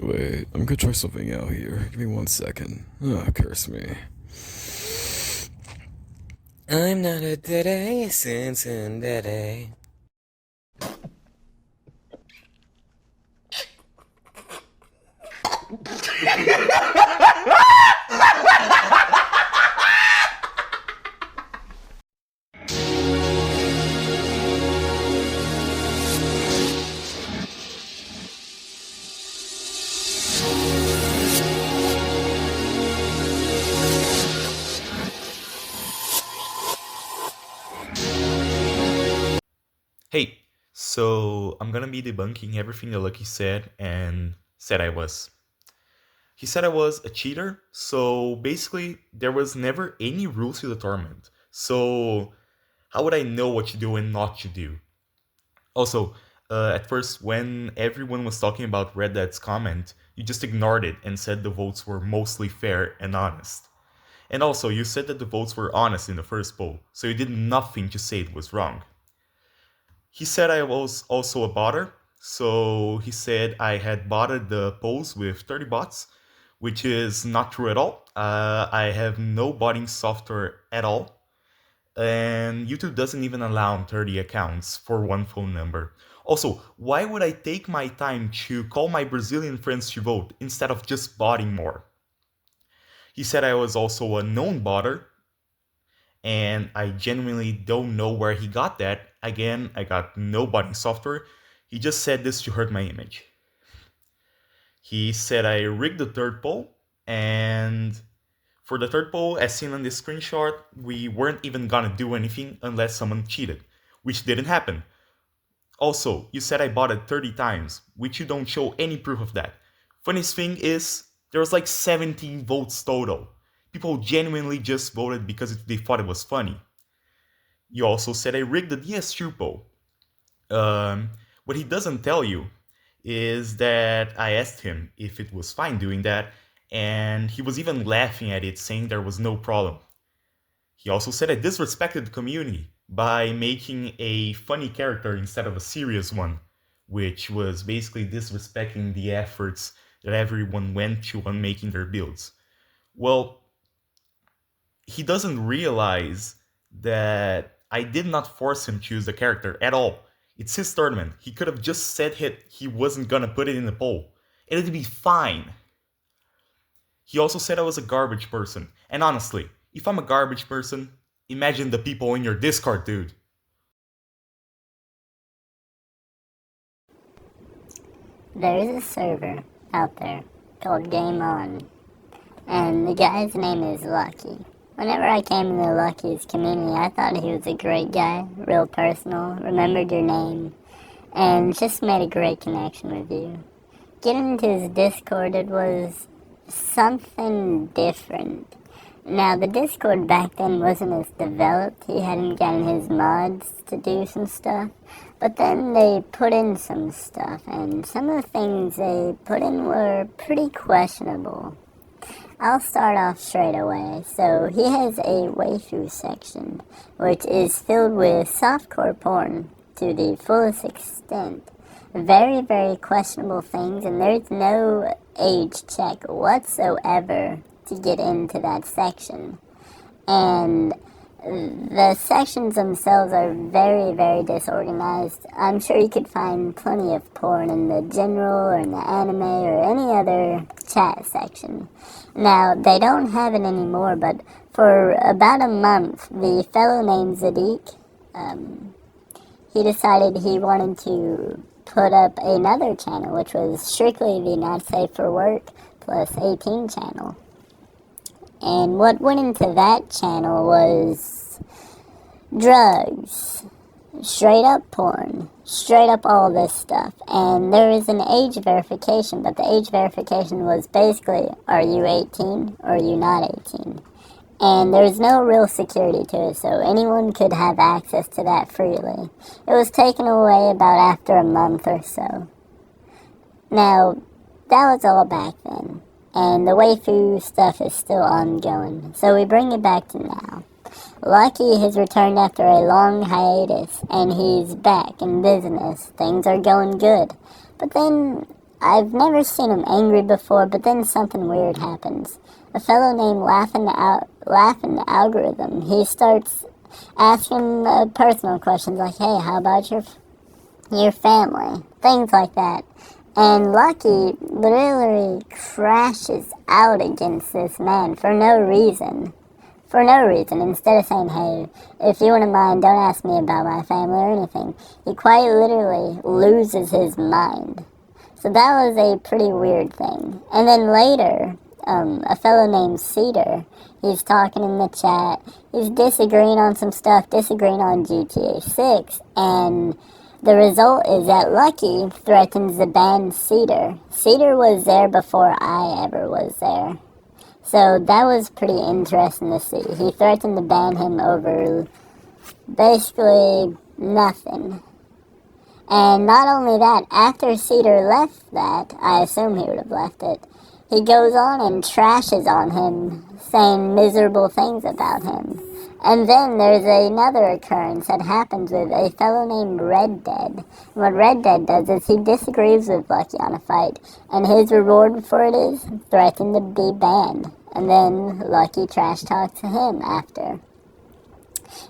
Wait, I'm gonna try something out here. Give me 1 second. Oh, curse me. I'm not a today Cincinnati. Hey, so I'm gonna be debunking everything that Lucky said and said I was. He said I was a cheater, so basically, there was never any rules to the tournament. So, how would I know what to do and not to do? Also, at first, when everyone was talking about Red Dead's comment, you just ignored it and said the votes were mostly fair and honest. And also, you said that the votes were honest in the first poll, so you did nothing to say it was wrong. He said I was also a botter, so he said I had botted the polls with 30 bots, which is not true at all. I have no botting software at all, and YouTube doesn't even allow 30 accounts for one phone number. Also, why would I take my time to call my Brazilian friends to vote instead of just botting more? He said I was also a known botter, and I genuinely don't know where he got that. Again, I got no botting software. He just said this to hurt my image. He said I rigged the third poll, and for the third poll, as seen on this screenshot, we weren't even gonna do anything unless someone cheated, which didn't happen. Also, you said I bought it 30 times, which you don't show any proof of that. Funniest thing is, there was like 17 votes total. People genuinely just voted because they thought it was funny. You also said I rigged the DS2 poll. Um, what he doesn't tell you is that I asked him if it was fine doing that, and he was even laughing at it, saying there was no problem. He also said I disrespected the community by making a funny character instead of a serious one, which was basically disrespecting the efforts that everyone went to on making their builds. Well, he doesn't realize that I did not force him to choose the character at all. It's his tournament. He could have just said he wasn't gonna put it in the poll. And it'd be fine. He also said I was a garbage person. And honestly, if I'm a garbage person, imagine the people in your Discord, dude. There is a server out there called GameOn, and the guy's name is Lucky. Whenever I came into Lucky's community, I thought he was a great guy, real personal, remembered your name, and just made a great connection with you. Getting into his Discord, it was something different. Now, the Discord back then wasn't as developed. He hadn't gotten his mods to do some stuff. But then they put in some stuff, and some of the things they put in were pretty questionable. I'll start off straight away. So he has a waifu section, which is filled with softcore porn to the fullest extent. Very, very questionable things, and there's no age check whatsoever to get into that section. And the sections themselves are very, very disorganized. I'm sure you could find plenty of porn in the general or in the anime or any other chat section. Now, they don't have it anymore, but for about a month, the fellow named Zadik, he decided he wanted to put up another channel, which was strictly the Not Safe for Work plus 18 channel. And what went into that channel was drugs, straight up porn, straight up all this stuff. And there is an age verification, but the age verification was basically, are you 18 or are you not 18? And there's no real security to it, so anyone could have access to that freely. It was taken away about after a month or so. Now, that was all back then. And the waifu stuff is still ongoing. So we bring it back to now. Lucky has returned after a long hiatus, and he's back in business. Things are going good. But then I've never seen him angry before, but then something weird happens. A fellow named Laughing Algorithm, he starts asking personal questions like, hey, how about your family? Things like that. And Lucky literally crashes out against this man for no reason. For no reason. Instead of saying, hey, if you wouldn't mind, don't ask me about my family or anything. He quite literally loses his mind. So that was a pretty weird thing. And then later, a fellow named Cedar, he's talking in the chat. He's disagreeing on some stuff, disagreeing on GTA 6, and the result is that Lucky threatens to ban Cedar. Cedar was there before I ever was there. So that was pretty interesting to see. He threatened to ban him over basically nothing. And not only that, after Cedar left that, I assume he would have left it, he goes on and trashes on him, saying miserable things about him. And then there's another occurrence that happens with a fellow named Red Dead. What Red Dead does is he disagrees with Lucky on a fight, and his reward for it is threatening to be banned. And then Lucky trash talks to him after.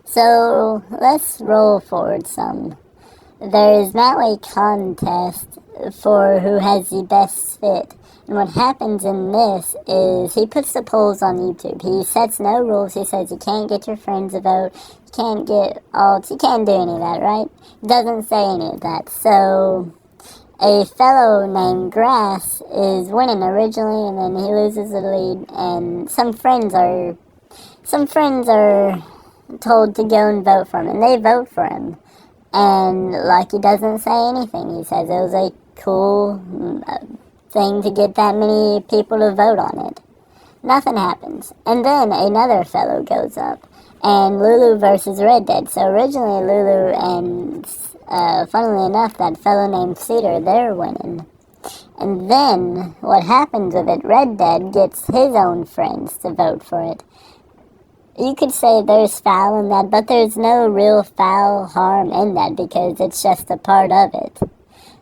So let's roll forward some. There is now a contest for who has the best fit. And what happens in this is he puts the polls on YouTube. He sets no rules. He says you can't get your friends to vote. You can't get alts. You can't do any of that, right? Doesn't say any of that. So a fellow named Grass is winning originally, and then he loses the lead. And some friends are told to go and vote for him, and they vote for him. And Lucky doesn't say anything. He says it was a cool thing to get that many people to vote on it. Nothing happens. And then another fellow goes up, and Lulu versus Red Dead. So originally Lulu and, funnily enough, that fellow named Cedar, they're winning. And then what happens with it, Red Dead gets his own friends to vote for it. You could say there's foul in that, but there's no real foul harm in that because it's just a part of it.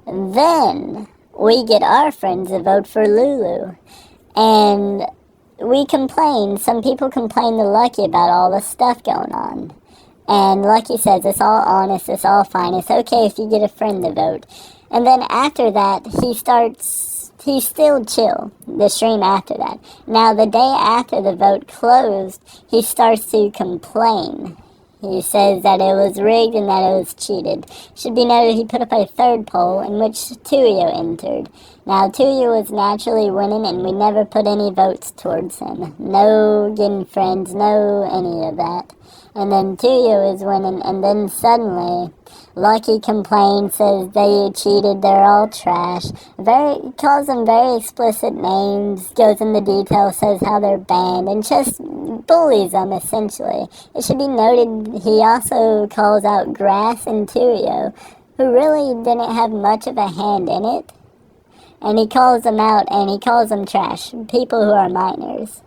And then we get our friends to vote for Lulu. And we complain. Some people complain to Lucky about all the stuff going on. And Lucky says it's all honest, it's all fine, it's okay if you get a friend to vote. And then after that, he's still chill, the stream after that. Now, the day after the vote closed, he starts to complain. He says that it was rigged and that it was cheated. Should be noted he put up a third poll in which Tuyo entered. Now, Tuyo was naturally winning, and we never put any votes towards him. No getting friends, no any of that. And then Tuyo is winning, and then suddenly Lucky complains, says they cheated, they're all trash. Calls them very explicit names, goes into detail, says how they're banned, and just bullies them, essentially. It should be noted he also calls out Grass and Tuyo, who really didn't have much of a hand in it. And he calls them out, and he calls them trash, people who are minors.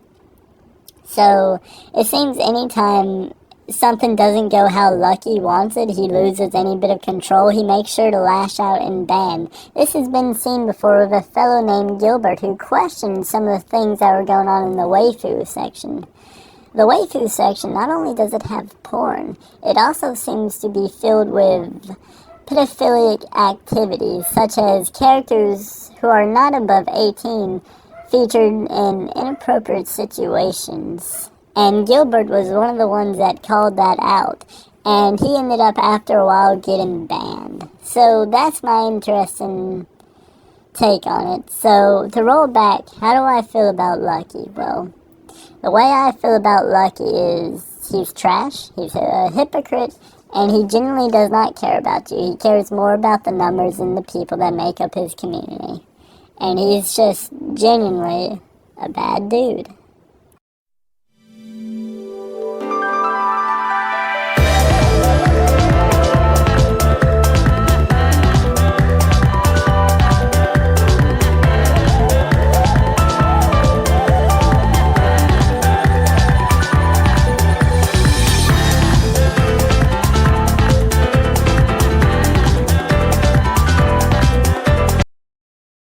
So, it seems anytime something doesn't go how Lucky wants it, he loses any bit of control, he makes sure to lash out and ban. This has been seen before with a fellow named Gilbert who questioned some of the things that were going on in the waifu section. The waifu section, not only does it have porn, it also seems to be filled with pedophilic activities, such as characters who are not above 18 featured in inappropriate situations. And Gilbert was one of the ones that called that out. And he ended up, after a while, getting banned. So that's my interesting take on it. So, to roll back, how do I feel about Lucky? Well, the way I feel about Lucky is he's trash, he's a hypocrite, and he genuinely does not care about you. He cares more about the numbers and the people that make up his community. And he's just genuinely a bad dude.